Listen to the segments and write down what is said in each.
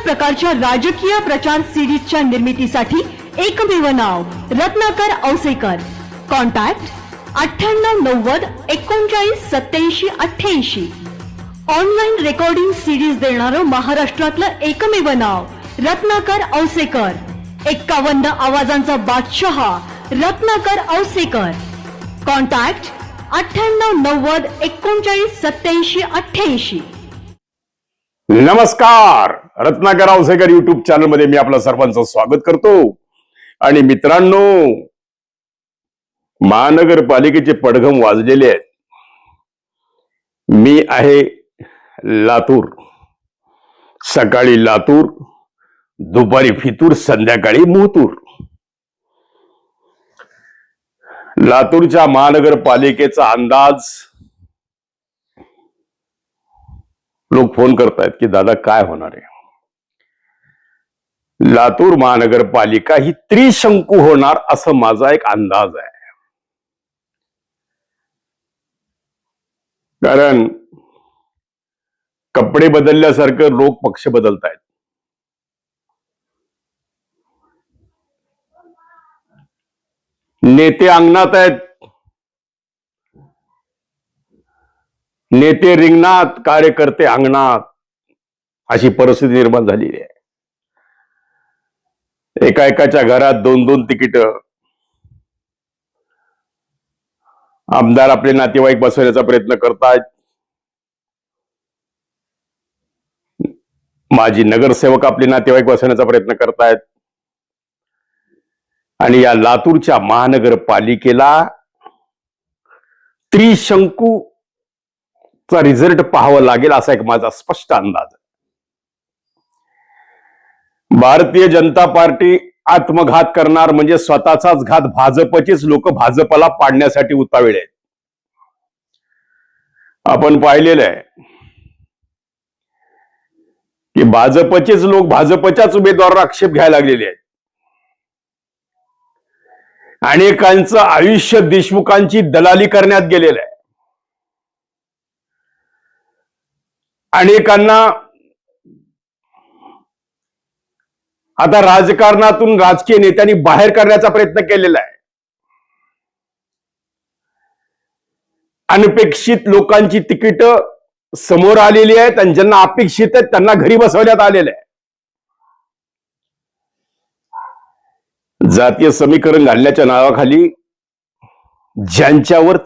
प्रकारच्या राजकीय प्रचार सिरीजच्या निर्मितीसाठी एकमेव नाव Ratnakar Ausekar. Contact 9890398788. Online recording series देणारं महाराष्ट्रातलं एकमेव नाव रत्नाकर औसेकर. 51 आवाजांचा बादशाह रत्नाकर औसेकर. कॉन्टॅक्ट 9890398788. नमस्कार. रत्नाकर औसेकर युट्यूब चॅनल मध्ये मी आपलं सर्वांचं स्वागत करतो. आणि मित्रांनो, महानगरपालिकेचे पडघम वाजलेले आहेत. मी आहे लातूर. सकाळी लातूर, दुपारी फितूर, संध्याकाळी मोहतूर. लातूरच्या महानगरपालिकेचा अंदाज लोक फोन करतायत की दादा काय होणार आहे. लातूर महानगरपालिका ही त्रिशंकू होणार असं माझा एक अंदाज आहे. कारण कपडे बदलल्यासारखं लोक पक्ष बदलतायत. नेते अंगणात आहेत, नेते रिंगणात, कार्यकर्ते अंगणात, अशी परिस्थिती निर्माण झालेली आहे. एका घरात 2-2 तिकीट. आमदार आपले नातेवाईक बसवण्याचा प्रयत्न करतायत. माजी नगरसेवक आपले नातेवाईक बसवण्याचा प्रयत्न करतायत. आणि या लातूरच्या महानगरपालिकेला त्रिशंकू चा रिझल्ट पाहावा लागेल असा एक माझा स्पष्ट अंदाज आहे. भारतीय जनता पार्टी आत्मघात करणार म्हणजे स्वतःचाच घात. भाजपचेच लोक भाजपला पाडण्यासाठी उतावळे आहेत. आपण पाहिलेलं आहे की भाजपचेच लोक भाजपच्याच उमेदवारावर आक्षेप घ्यायला लागलेले आहेत. अनेकांचं आयुष्य देशमुखांची दलाली करण्यात गेलेलं आहे. अनेकांना आता राजकारणातून राजकीय नेत्यांनी बाहेर करण्याचा प्रयत्न केलेला आहे. अनपेक्षित लोकांची तिकीट समोर आलेली आहेत आणि ज्यांना अपेक्षित आहेत त्यांना घरी बसवण्यात आलेलं आहे. जातीय समीकरण घालण्याच्या नावाखाली ज्यांच्यावर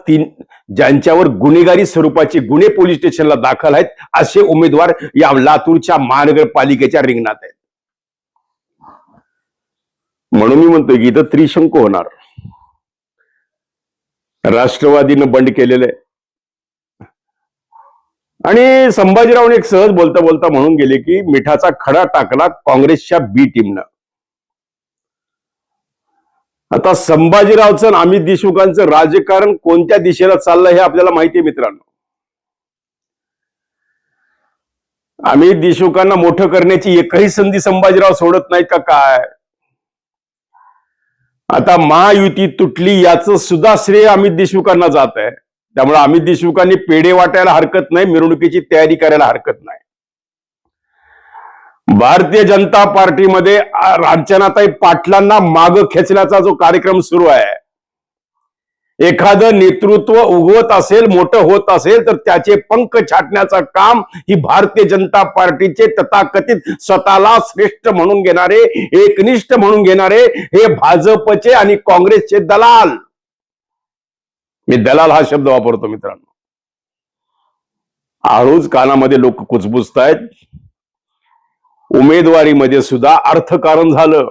गुन्हेगारी स्वरूपाचे गुन्हे पोलीस स्टेशनला दाखल आहेत असे उमेदवार या लातूरच्या महानगरपालिकेच्या रिंगणात आहेत. म्हणून मी म्हणतोय की इथं त्रिशंकू होणार. राष्ट्रवादीनं बंड केलेलं आहे. आणि संभाजीरावने एक सहज बोलता बोलता म्हणून गेले की मिठाचा खडा टाकला काँग्रेसच्या बी टीमनं. आता संभाजीरावचं अमित देशमुखांचं राजकारण कोणत्या दिशेला चाललंय हे आपल्याला माहिती आहे मित्रांनो. अमित देशमुखांना मोठं करण्याची एकही संधी संभाजीराव सोडत नाहीत का काय. आता महायुती तुटली याचं सुद्धा श्रेय अमित देशमुखांना जात आहे. त्यामुळे अमित देशमुखांनी पेढे वाटायला हरकत नाही, मिरवणुकीची तयारी करायला हरकत नाही. भारतीय जनता पार्टीमध्ये अर्चनाताई पाटलांना माग खेचण्याचा जो कार्यक्रम सुरू आहे, एखादं नेतृत्व उगवत असेल, मोठं होत असेल तर त्याचे पंख छाटण्याचं काम ही भारतीय जनता पार्टीचे तथाकथित स्वतःला श्रेष्ठ म्हणून घेणारे, एकनिष्ठ म्हणून घेणारे हे भाजपचे आणि काँग्रेसचे दलाल. मी दलाल हा शब्द वापरतो मित्रांनो. हळूच कानामध्ये लोक कुजबुजतायत. उमेदवारीमध्ये सुद्धा अर्थकारण झालं.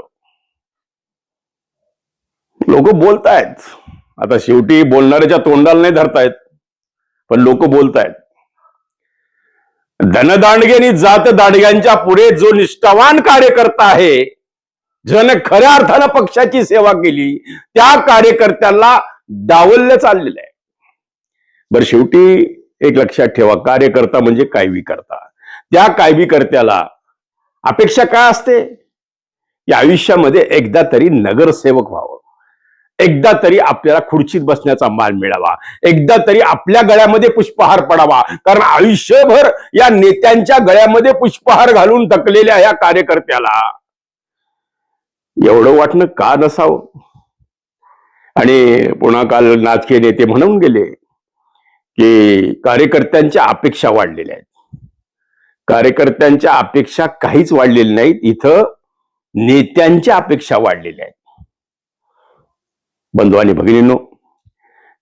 लोक बोलतायत. आता शेवटी बोलणाऱ्याच्या तोंडाला नाही धरतायत, पण लोक बोलतायत. धनदांडगे आणि जात दांडग्यांच्या पुढे जो निष्ठावान कार्यकर्ता आहे, ज्याने खऱ्या अर्थानं पक्षाची सेवा केली, त्या कार्यकर्त्याला डावललं चाललेलं आहे. बरं, शेवटी एक लक्षात ठेवा, कार्यकर्ता म्हणजे कायवीकर्ता. त्या कायवीकर्त्याला अपेक्षा काय असते? या आयुष्यामध्ये एकदा तरी नगरसेवक व्हावं, एकदा तरी आपल्याला खुर्चीत बसण्याचा मान मिळावा, एकदा तरी आपल्या गळ्यामध्ये पुष्पहार पडावा. कारण आयुष्यभर या नेत्यांच्या गळ्यामध्ये पुष्पहार घालून थकलेल्या या कार्यकर्त्याला एवढं वाटणं का नसावं. आणि पुन्हा काल नाचके नेते म्हणून गेले की कार्यकर्त्यांच्या अपेक्षा वाढलेल्या आहेत. कार्यकर्त्यांच्या अपेक्षा काहीच वाढलेल्या नाहीत, इथं नेत्यांच्या अपेक्षा वाढलेल्या आहेत. बंधू आणि भगिनींनो,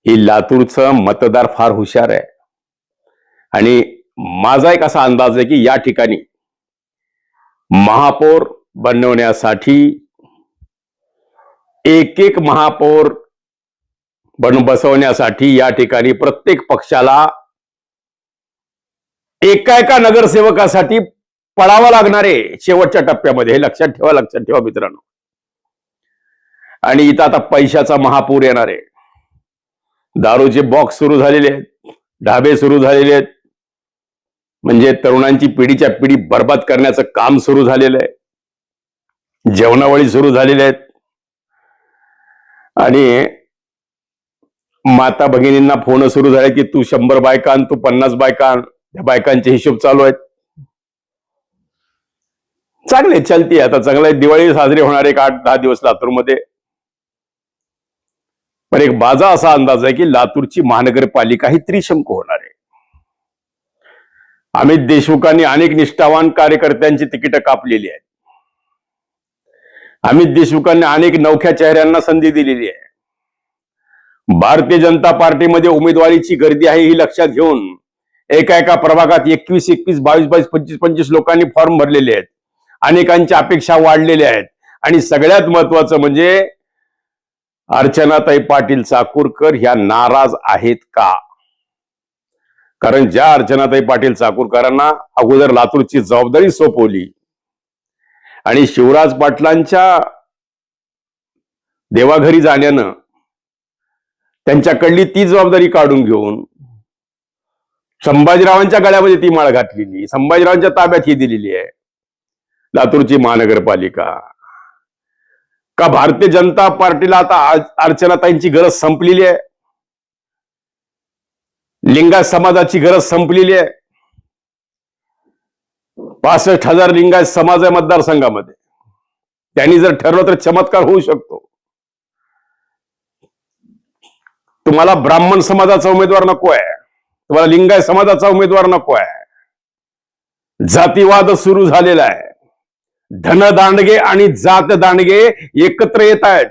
ही लातूरचं मतदार फार हुशार आहे. आणि माझा एक असा अंदाज आहे की या ठिकाणी महापौर बनवण्यासाठी एक एक महापौर बसवण्यासाठी या ठिकाणी प्रत्येक पक्षाला एका एका नगरसेवकासाठी पडावं लागणार आहे शेवटच्या टप्प्यामध्ये. हे लक्षात ठेवा मित्रांनो. आणि इथं आता पैशाचा महापूर येणार आहे. दारूचे बॉक्स सुरू झालेले आहेत, ढाबे सुरू झालेले आहेत, म्हणजे तरुणांची पिढीच्या पिढी बर्बाद करण्याचं काम सुरू झालेलं आहे. जेवणावळी सुरू झालेल्या आहेत. आणि माता भगिनींना फोन सुरू झाले की तू 100 बायका आण, तू 50 बायका आण. त्या बायकांचे हिशोब चालू आहेत. चांगले चलती. आता चांगला दिवाळी साजरी होणार एक 8-10 दिवस लातूरमध्ये. पण एक माझा असा अंदाज आहे की लातूरची महानगरपालिका ही त्रिशंकू होणार आहे. अमित देशमुखांनी अनेक निष्ठावान कार्यकर्त्यांची तिकीट कापलेली आहेत. अमित देशमुखांनी अनेक नवख्या चेहऱ्यांना संधी दिलेली आहे. भारतीय जनता पार्टीमध्ये उमेदवारीची गर्दी आहे ही लक्षात घेऊन एका एका प्रभागात 21, 22, 25 लोकांनी फॉर्म भरलेले आहेत. अनेकांच्या अपेक्षा वाढलेल्या आहेत. आणि सगळ्यात महत्वाचं म्हणजे अर्चनाताई पाटील चाकूरकर ह्या नाराज आहेत का? कारण ज्या अर्चनाताई पाटील चाकूरकरांना अगोदर लातूरची जबाबदारी सोपवली आणि शिवराज पाटलांच्या देवाघरी जाण्यानं त्यांच्याकडली ती जबाबदारी काढून घेऊन संभाजीरावांच्या गळ्यामध्ये ती माळ घातलेली, संभाजीरावांच्या ताब्यात ही दिलेली आहे लातूरची महानगरपालिका. का भारतीय जनता पार्टीला आता अर्चनाताईंची गरज संपलेली आहे? लिंगायत समाजाची गरज संपलेली आहे. 65,000 लिंगायत समाज आहे मतदारसंघामध्ये. त्यांनी जर ठरवलं तर चमत्कार होऊ शकतो. तुम्हाला ब्राह्मण समाजाचा उमेदवार नको आहे, तुम्हाला लिंगायत समाजाचा उमेदवार नको आहे. जातीवाद सुरू झालेला आहे. धनदांडगे आणि जात दांडगे एकत्र येत आहेत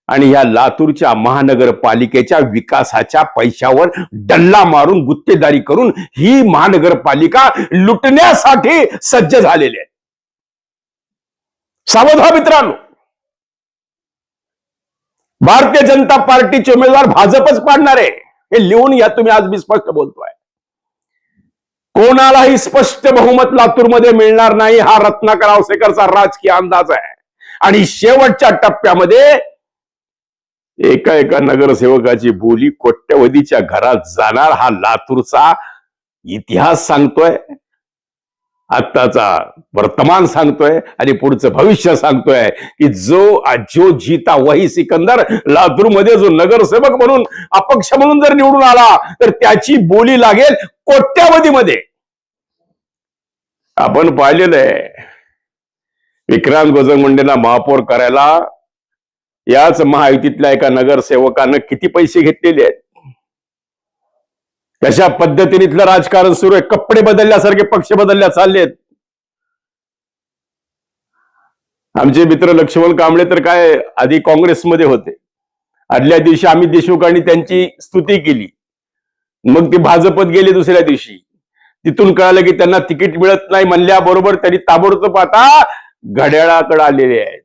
आणि या लातूरच्या महानगरपालिकेच्या विकासाच्या पैशावर डल्ला मारून गुत्तेदारी करून ही महानगरपालिका लुटण्यासाठी सज्ज झालेली आहे. सावध व्हा मित्रांनो. भारतीय जनता पार्टीचे उमेदवार भाजपच पाडणार आहे हे लिहून घ्या तुम्ही. आज मी स्पष्ट बोलतोय, कोणालाही स्पष्ट बहुमत लातूरमध्ये मिळणार नाही. हा रत्नाकर औसेकरचा राजकीय अंदाज आहे. आणि शेवटच्या टप्प्यामध्ये एका एका नगरसेवकाची बोली कोट्यवधीच्या घरात जाणार. हा लातूरचा इतिहास सांगतोय, आत्ताचा वर्तमान सांगतोय आणि पुढचं भविष्य सांगतोय की जो जीता वही सिकंदर लातूरमध्ये जो नगरसेवक म्हणून अपक्ष म्हणून जर निवडून आला तर त्याची बोली लागेल कोट्यावधीमध्ये. आपण पाहिलेलं आहे विक्रांत गोजमगुंडेंना महापौर करायला याच महायुतीतल्या एका नगरसेवकानं किती पैसे घेतलेले आहेत. कशा पद्धतीने इथलं राजकारण सुरू आहे. कपडे बदलल्यासारखे पक्ष बदलल्या चाललेत. आमचे मित्र लक्ष्मण कांबळे तर काय आधी काँग्रेसमध्ये होते. आदल्या दिवशी अमित देशमुखांनी त्यांची स्तुती केली, मग ते भाजपत गेले. दुसऱ्या दिवशी तिथून कळालं की त्यांना तिकीट मिळत नाही म्हणल्याबरोबर त्यांनी ताबडतोब आता घड्याळाकडे आलेले आहेत.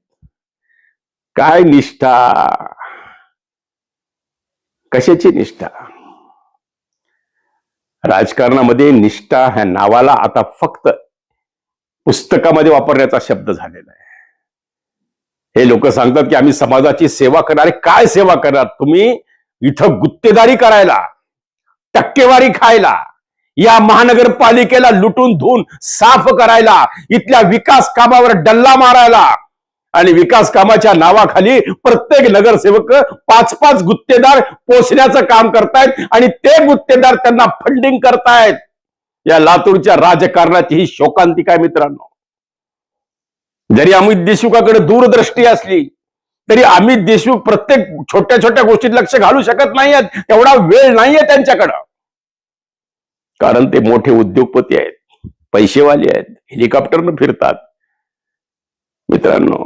काय निष्ठा, कशाची निष्ठा? राजकारणामध्ये निष्ठा ह्या नावाला आता फक्त पुस्तकामध्ये वापरण्याचा शब्द झालेला आहे. हे लोक सांगतात की आम्ही समाजाची सेवा करणार. काय सेवा करणार तुम्ही? इथं गुत्तेदारी करायला, टक्केवारी खायला, या महानगरपालिकेला लुटून धुवून साफ करायला, इथल्या विकास कामावर डल्ला मारायला आणि विकास कामाच्या नावाखाली प्रत्येक नगरसेवक 5-5 गुत्तेदार पोचण्याचं काम करतायत आणि ते गुत्तेदार त्यांना फंडिंग करतायत. या लातूरच्या राजकारणाची ही शोकांतिका आहे मित्रांनो. जरी अमित देशमुखाकडे दूरदृष्टी असली तरी अमित देशमुख प्रत्येक छोट्या छोट्या गोष्टीत लक्ष घालू शकत नाहीयेत. तेवढा वेळ नाहीये त्यांच्याकडं. कारण ते मोठे उद्योगपती आहेत, पैसेवाले आहेत, हेलिकॉप्टरनं फिरतात. मित्रांनो,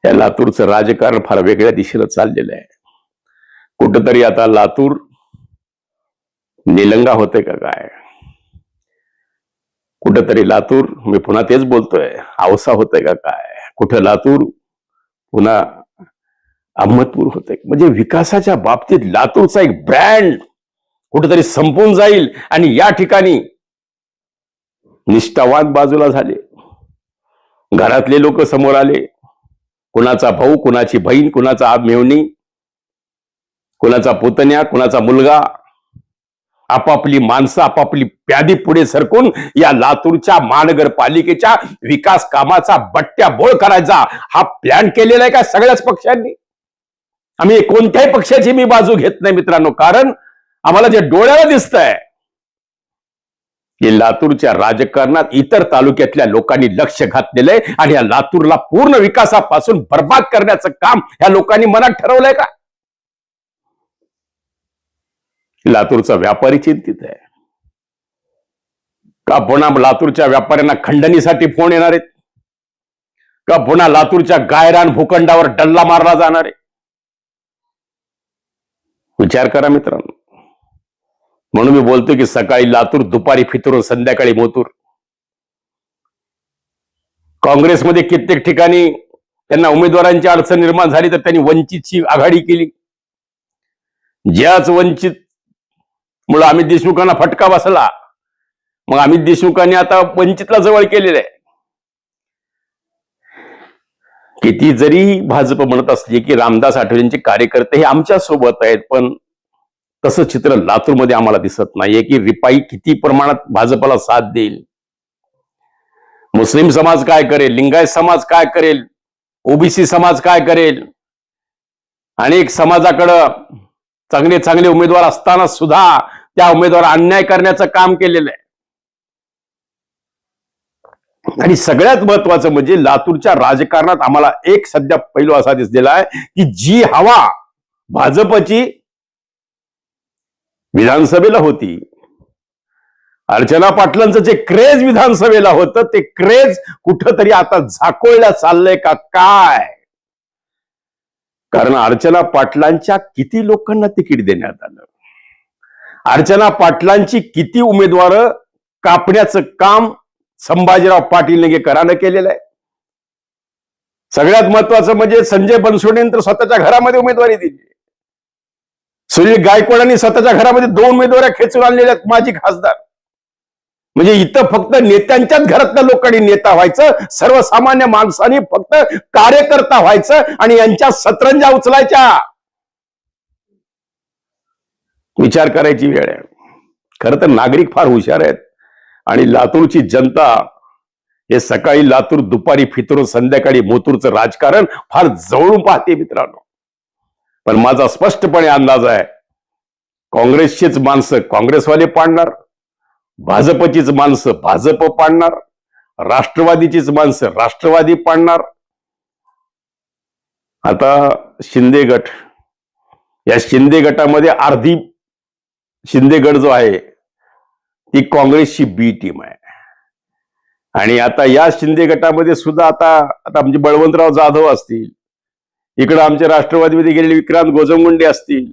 या लातूरचं राजकारण फार वेगळ्या दिशेनं चाललेलं आहे. कुठंतरी आता लातूर निलंगा होते का काय? कुठंतरी लातूर, मी पुन्हा तेच बोलतोय, औसा होतंय का काय? कुठं लातूर पुन्हा अहमदपूर होतंय? म्हणजे विकासाच्या बाबतीत लातूरचा एक ब्रँड कुठेतरी संपून जाईल आणि या ठिकाणी निष्ठावान बाजूला झाले, घरातले लोक समोर आले, कुणाचा भाऊ, कुणाची बहीण, कुणाचा मेवणी, कुणाचा पुतण्या, कुणाचा मुलगा, आपापली माणसं, आपापली प्यादी पुढे सरकून या लातूरच्या महानगरपालिकेच्या विकास कामाचा बट्ट्याबोळ करायचा हा प्लॅन केलेला आहे का सगळ्याच पक्षांनी? आम्ही कोणत्याही पक्षाची मी बाजू घेत नाही मित्रांनो, कारण आम्हाला जे डोळ्याला दिसतंय की लातूरच्या राजकारणात इतर तालुक्यातल्या लोकांनी लक्ष घातलेलं आहे आणि या लातूरला पूर्ण विकासापासून बर्बाद करण्याचं काम या लोकांनी मनात ठरवलंय का? लातूरचा व्यापारी चिंतित आहे का? पुन्हा लातूरच्या व्यापाऱ्यांना खंडणीसाठी फोन येणार आहेत का? पुन्हा लातूरच्या गायरान भूखंडावर डल्ला मारला जाणार आहे? विचार करा मित्रांनो. म्हणून मी बोलतोय की सकाळी लातूर, दुपारी फितूर, संध्याकाळी मोतूर. काँग्रेसमध्ये कित्येक ठिकाणी त्यांना उमेदवारांची अडचण निर्माण झाली तर त्यांनी वंचितची आघाडी केली. ज्याच वंचित मुळे अमित देशमुखांना फटका बसला, मग अमित देशमुखांनी आता वंचितला जवळ केलेलं आहे. किती जरी भाजप म्हणत असली की रामदास आठवलेंचे कार्यकर्ते हे आमच्या सोबत आहेत, पण तसं चित्र लातूरमध्ये आम्हाला दिसत नाहीये की रिपाई किती प्रमाणात भाजपला साथ देईल. मुस्लिम समाज काय करेल, लिंगायत समाज काय करेल, ओबीसी समाज काय करेल, अनेक समाजाकडं चांगले चांगले उमेदवार असताना सुद्धा त्या उमेदवार अन्याय करण्याचं काम केलेलं आहे. आणि सगळ्यात महत्वाचं म्हणजे लातूरच्या राजकारणात आम्हाला एक सध्या पैलू असा दिसलेला आहे की जी हवा भाजपची विधानसभेला होती, अर्चना पाटलांचं जे क्रेज विधानसभेला होतं ते क्रेज कुठंतरी आता झाकोळल्या चाललंय का काय? कारण अर्चना पाटलांच्या किती लोकांना तिकीट देण्यात आलं, अर्चना पाटलांची किती उमेदवार कापण्याचं काम संभाजीराव पाटील निलंगेकरांनी केलेलं आहे. सगळ्यात महत्वाचं म्हणजे संजय बनसोडेंनी तर स्वतःच्या घरामध्ये उमेदवारी दिली. सुनील गायकवाडांनी स्वतःच्या घरामध्ये 2 उमेदवार खेचून आणलेल्या माजी खासदार. म्हणजे इथं फक्त नेत्यांच्याच घरातल्या लोकांनी नेता व्हायचं, सर्वसामान्य माणसांनी फक्त कार्यकर्ता व्हायचं आणि यांच्या सतरंजा उचलायच्या. विचार करायची वेळ आहे. खरं तर नागरिक फार हुशार आहेत आणि लातूरची जनता हे सकाळी लातूर, दुपारी फितूर, संध्याकाळी मोतूरचं राजकारण फार जवळून पाहते मित्रांनो. पण माझा स्पष्टपणे अंदाज आहे, काँग्रेसचीच माणसं काँग्रेसवाले पाडणार, भाजपचीच माणसं भाजप पाडणार, राष्ट्रवादीचीच माणसं राष्ट्रवादी पाडणार. आता शिंदे गट, या शिंदे गटामध्ये अर्धी शिंदे गट जो आहे ती काँग्रेसची बी टीम आहे. आणि आता या शिंदे गटामध्ये सुद्धा आता म्हणजे बळवंतराव जाधव असतील, इकडे आमच्या राष्ट्रवादीमध्ये गेलेले विक्रांत गोजमगुंडे असतील,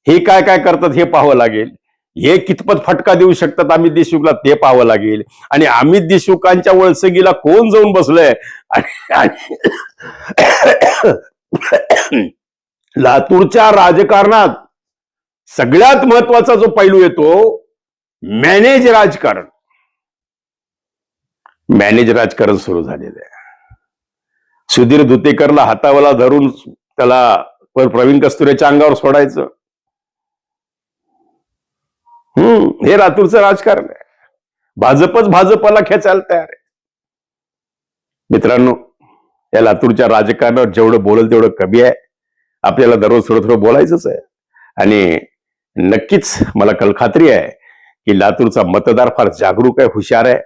हे काय काय करतात हे पाहावं लागेल. हे कितपत फटका देऊ शकतात अमित देशमुखला ते पाहावं लागेल. आणि अमित देशमुखांच्या वळसंगीला कोण जाऊन बसलंय लातूरच्या राजकारणात सगळ्यात महत्वाचा जो पैलू येतो मॅनेज राजकारण. मॅनेज राजकारण सुरू झालेलं आहे. सुधीर धुतेकरला हातावाला धरून त्याला प्रवीण कस्तुरेच्या अंगावर सोडायचं, हे लातूरचं राजकारण आहे. भाजपच भाजपला खेचायला तयार आहे. मित्रांनो, या लातूरच्या राजकारणावर जेवढं बोलल तेवढं कमी आहे. आपल्याला दररोज थोडं थोडं बोलायचंच आहे. आणि नक्कीच मला खात्री आहे की लातूरचा मतदार फार जागरूक आहे, हुशार आहे.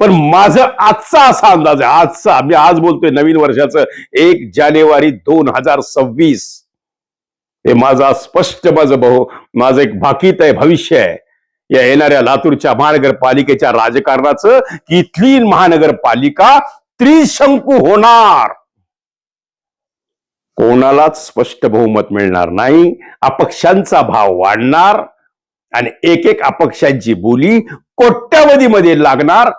पण माझं आजचा असा अंदाज आहे, मी आज बोलतोय नवीन वर्षाचं 1 जानेवारी 2026, हे माझा स्पष्ट माझं एक भाकीत आहे, भविष्य आहे या येणाऱ्या लातूरच्या महानगरपालिकेच्या राजकारणाचं, की इथली महानगरपालिका त्रिशंकू होणार. कोणालाच स्पष्ट बहुमत मिळणार नाही, अपक्षांचा भाव वाढणार आणि एक एक अपक्षांची बोली कोट्यावधीमध्ये लागणार.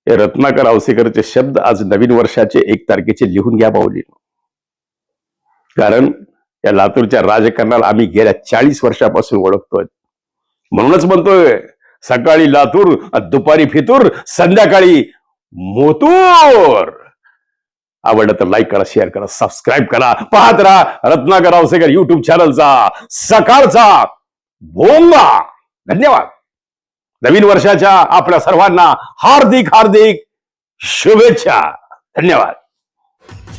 हे रत्नाकर औसेकरचे शब्द आज नवीन वर्षाचे 1 तारखेचे लिहून घ्या बाऊली. कारण या लातूरच्या राजकारणाला आम्ही गेल्या 40 वर्षापासून ओळखतोय. म्हणूनच म्हणतोय, सकाळी लातूर, दुपारी फितूर, संध्याकाळी मोतूर. आवडलं तर लाईक करा, शेअर करा, सबस्क्राईब करा. पाहत राहा रत्नाकर औसेकर युट्यूब चॅनलचा सकाळचा भोंगा. धन्यवाद. नवीन वर्षाच्या आपल्या सर्वांना हार्दिक हार्दिक शुभेच्छा. धन्यवाद.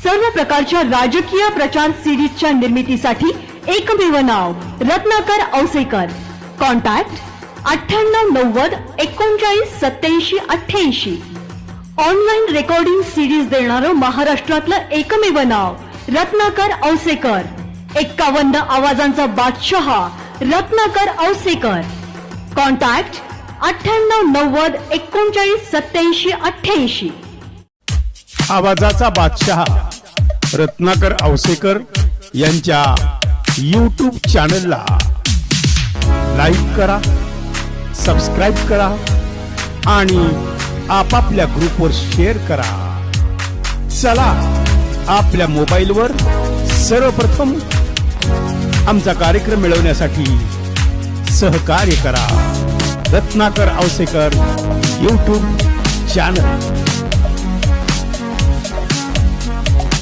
सर्व प्रकारच्या राजकीय प्रचार सिरीजच्या निर्मितीसाठी एकमेव नाव Ratnakar Ausekar. Contact 9890 39 87 88. Online recording series देणारं महाराष्ट्रातलं एकमेव नाव रत्नाकर औसेकर. 51 आवाजांचा बादशहा रत्नाकर औसेकर. कॉन्टॅक्ट 9890 39 87 88. आवाजाचा बादशाह रत्नाकर औसेकर यांच्या YouTube चॅनलला लाईक करा, सबस्क्राईब करा आणि आपापल्या ग्रुपवर शेअर करा. चला, आपल्या मोबाईलवर सर्वप्रथम आमचा कार्यक्रम मिळवण्यासाठी सहकार्य करा. Ratnakar Ausekar YouTube channel.